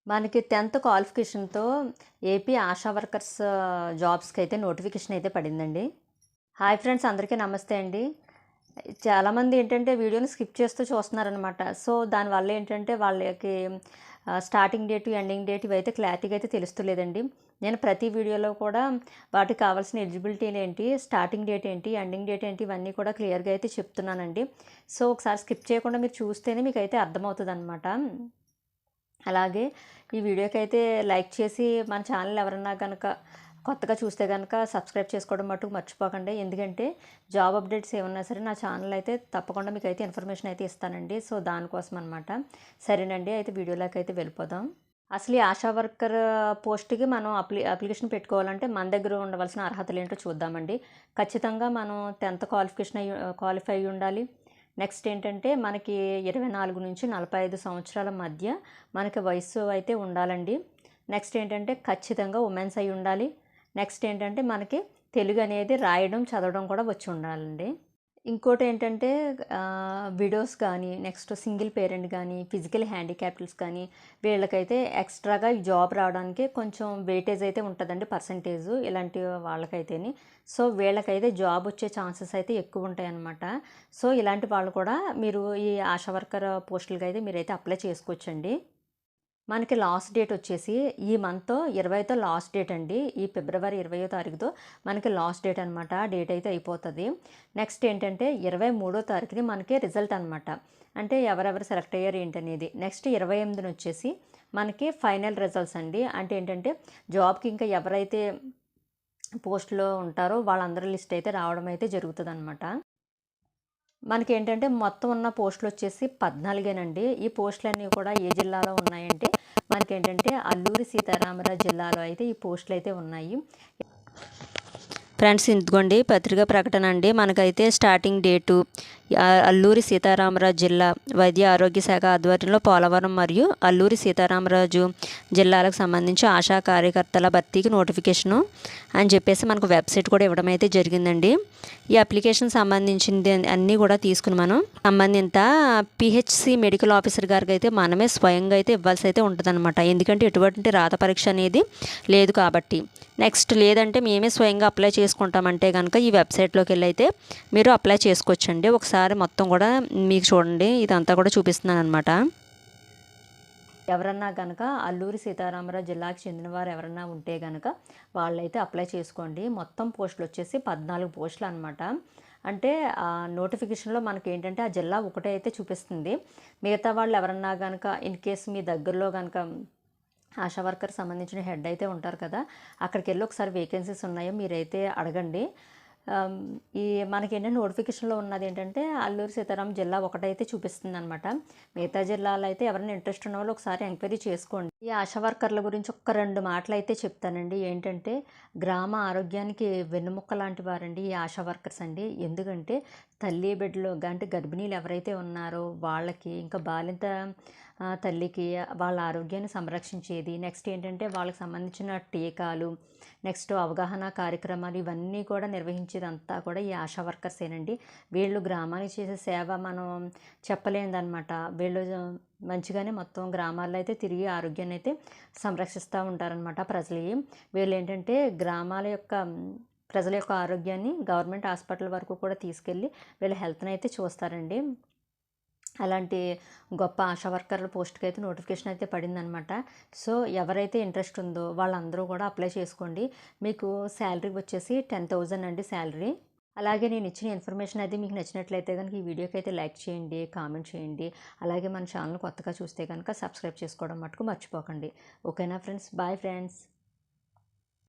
మనకి 10th క్వాలిఫికేషన్‌తో AP ASHA workers జాబ్స్‌కి అయితే నోటిఫికేషన్ అయితే పడిందండి. హాయ్ ఫ్రెండ్స్, అందరికీ నమస్తే అండి. చాలామంది ఏంటంటే వీడియోని స్కిప్ చేస్తూ చూస్తున్నారనమాట. సో, దానివల్ల ఏంటంటే వాళ్ళకి స్టార్టింగ్ డేట్, ఎండింగ్ డేట్ ఇవైతే క్లారిటీగా అయితే తెలుస్తలేదండి. నేను ప్రతి వీడియోలో కూడా వాటికి కావాల్సిన ఎలిజిబిలిటీలు ఏంటి, స్టార్టింగ్ డేట్ ఏంటి, ఎండింగ్ డేట్ ఏంటి ఇవన్నీ కూడా క్లియర్‌గా అయితే చెప్తున్నానండి. సో, ఒకసారి స్కిప్ చేయకుండా మీరు చూస్తేనే మీకైతే అర్థమవుతదనమాట. అలాగే ఈ వీడియోకైతే లైక్ చేసి మన ఛానల్ ఎవరన్నా కనుక కొత్తగా చూస్తే కనుక సబ్స్క్రైబ్ చేసుకోవడం మట్టుకు మర్చిపోకండి. ఎందుకంటే జాబ్ అప్డేట్స్ ఏమన్నా సరే నా ఛానల్ అయితే తప్పకుండా మీకైతే ఇన్ఫర్మేషన్ అయితే ఇస్తానండి. సో, దానికోసం అనమాట. సరేనండి, అయితే వీడియోలోకి అయితే వెళ్ళిపోదాం. అసలు ఈ ఆశా వర్కర్ పోస్ట్‌కి మనం అప్లికేషన్ పెట్టుకోవాలంటే మన దగ్గర ఉండవలసిన అర్హతలేంటో చూద్దామండి. ఖచ్చితంగా మనం 10th క్వాలిఫై అయ్యి ఉండాలి. నెక్స్ట్ ఏంటంటే మనకి 24-45 సంవత్సరాల మధ్య మనకి వయస్సు అయితే ఉండాలండి. నెక్స్ట్ ఏంటంటే ఖచ్చితంగా ఉమెన్స్ అయి ఉండాలి. నెక్స్ట్ ఏంటంటే మనకి తెలుగు అనేది రాయడం, చదవడం కూడా వచ్చి ఉండాలండి. ఇంకోటేంటంటే విడోస్ కానీ, నెక్స్ట్ సింగిల్ పేరెంట్ కానీ, ఫిజికల్ హ్యాండిక్యాప్డ్స్ కానీ వీళ్ళకైతే ఎక్స్ట్రాగా ఈ జాబ్ రావడానికి కొంచెం వెయిటేజ్ అయితే ఉంటుందండి, పర్సంటేజు ఇలాంటి వాళ్ళకైతేని. సో, వీళ్ళకైతే జాబ్ వచ్చే ఛాన్సెస్ అయితే ఎక్కువ ఉంటాయన్నమాట. సో, ఇలాంటి వాళ్ళు కూడా మీరు ఈ ఆశా వర్కర్ పోస్టులకైతే మీరైతే అప్లై చేసుకోవచ్చండి. మనకి లాస్ట్ డేట్ వచ్చేసి ఈ మంత్ 20తో లాస్ట్ డేట్ అండి. ఈ ఫిబ్రవరి 20వ తారీఖుతో మనకి లాస్ట్ డేట్ అనమాట. డేట్ అయితే అయిపోతుంది. నెక్స్ట్ ఏంటంటే 23వ తారీఖుని మనకి రిజల్ట్ అనమాట. అంటే ఎవరెవరు సెలెక్ట్ అయ్యారు ఏంటనేది. నెక్స్ట్ 28న వచ్చేసి మనకి ఫైనల్ రిజల్ట్స్ అండి. అంటే ఏంటంటే జాబ్కి ఇంకా ఎవరైతే పోస్ట్లో ఉంటారో వాళ్ళందరి లిస్ట్ అయితే రావడం అయితే జరుగుతుందన్నమాట. మనకేంటంటే మొత్తం ఉన్న పోస్టులు వచ్చేసి 14 ఈ పోస్టులన్నీ కూడా ఏ జిల్లాలో ఉన్నాయంటే మనకేంటంటే అల్లూరి సీతారామరాజు జిల్లాలో అయితే ఈ పోస్టులు అయితే ఉన్నాయి. ఫ్రెండ్స్, ఇదిగోండి పత్రికా ప్రకటన అండి. మనకైతే స్టార్టింగ్ డేటు అల్లూరి సీతారామరాజు జిల్లా వైద్య ఆరోగ్య శాఖ ఆధ్వర్యంలో పోలవరం మరియు అల్లూరి సీతారామరాజు జిల్లాలకు సంబంధించి ఆశా కార్యకర్తల భర్తీకి నోటిఫికేషను అని చెప్పేసి మనకు వెబ్సైట్ కూడా ఇవ్వడం అయితే జరిగిందండి. ఈ అప్లికేషన్ సంబంధించింది అన్నీ కూడా తీసుకుని మనం సంబంధిత పిహెచ్సి మెడికల్ ఆఫీసర్ గారికి అయితే మనమే స్వయంగా అయితే ఇవ్వాల్సి అయితే ఉంటుందన్నమాట. ఎందుకంటే ఎటువంటి రాత పరీక్ష అనేది లేదు కాబట్టి. నెక్స్ట్ లేదంటే మేమే స్వయంగా అప్లై చేసుకుంటామంటే కనుక ఈ వెబ్సైట్లోకి వెళ్ళి అయితే మీరు అప్లై చేసుకోవచ్చండి. ఒకసారి మొత్తం కూడా మీకు చూడండి, ఇదంతా కూడా చూపిస్తున్నాను అనమాట. ఎవరన్నా కనుక అల్లూరి సీతారామరాజు జిల్లాకు చెందిన వారు ఎవరన్నా ఉంటే కనుక వాళ్ళైతే అప్లై చేసుకోండి. మొత్తం పోస్టులు వచ్చేసి 14 పోస్టులు అనమాట. అంటే నోటిఫికేషన్లో మనకి ఏంటంటే ఆ జిల్లా ఒకటే అయితే చూపిస్తుంది. మిగతా వాళ్ళు ఎవరన్నా కనుక ఇన్ కేసు మీ దగ్గరలో కనుక ఆశా వర్కర్ సంబంధించిన హెడ్ అయితే ఉంటారు కదా, అక్కడికి వెళ్ళి ఒకసారి వేకెన్సీస్ ఉన్నాయో మీరైతే అడగండి. ఈ మనకేంటంటే నోటిఫికేషన్లో ఉన్నది ఏంటంటే అల్లూరి సీతారాం జిల్లా ఒకటైతే చూపిస్తుంది అనమాట. మిగతా జిల్లాలో అయితే ఎవరైనా ఇంట్రెస్ట్ ఉన్న వాళ్ళు ఒకసారి ఎంక్వైరీ చేసుకోండి. ఈ ఆశా వర్కర్ల గురించి ఒక 2 మాటలు అయితే చెప్తానండి. ఏంటంటే గ్రామ ఆరోగ్యానికి వెన్నెముక్క లాంటి వారండి ఈ ఆశా వర్కర్స్ అండి. ఎందుకంటే తల్లి బిడ్డలు అంటే గర్భిణీలు ఎవరైతే ఉన్నారో వాళ్ళకి, ఇంకా బాలింత తల్లికి వాళ్ళ ఆరోగ్యాన్ని సంరక్షించేది. నెక్స్ట్ ఏంటంటే వాళ్ళకి సంబంధించిన టీకాలు, నెక్స్ట్ అవగాహన కార్యక్రమాలు ఇవన్నీ కూడా నిర్వహించేదంతా కూడా ఈ ఆశా వర్కర్సేనండి. వీళ్ళు గ్రామానికి చేసే సేవ మనం చెప్పలేదన్నమాట. వీళ్ళు మంచిగానే మొత్తం గ్రామాల్లో అయితే తిరిగి ఆరోగ్యాన్ని అయితే సంరక్షిస్తూ ఉంటారనమాట ప్రజలకి. వీళ్ళు ఏంటంటే గ్రామాల యొక్క ప్రజల యొక్క ఆరోగ్యాన్ని గవర్నమెంట్ హాస్పిటల్ వరకు కూడా తీసుకెళ్ళి వీళ్ళ హెల్త్ని అయితే చూస్తారండి. అలాంటి గొప్ప ఆశా వర్కర్ల పోస్ట్కి అయితే నోటిఫికేషన్ అయితే పడిందనమాట. సో, ఎవరైతే ఇంట్రెస్ట్ ఉందో వాళ్ళందరూ కూడా అప్లై చేసుకోండి. మీకు శాలరీ వచ్చేసి 10,000 అండి శాలరీ. అలాగే నేను ఇచ్చిన ఇన్ఫర్మేషన్ అయితే మీకు నచ్చినట్లయితే కనుక ఈ వీడియోకి అయితే లైక్ చేయండి, కామెంట్ చేయండి. అలాగే మన ఛానల్ కొత్తగా చూస్తే కనుక సబ్స్క్రైబ్ చేసుకోవడం మటుకు మర్చిపోకండి. ఓకేనా ఫ్రెండ్స్? Bye friends.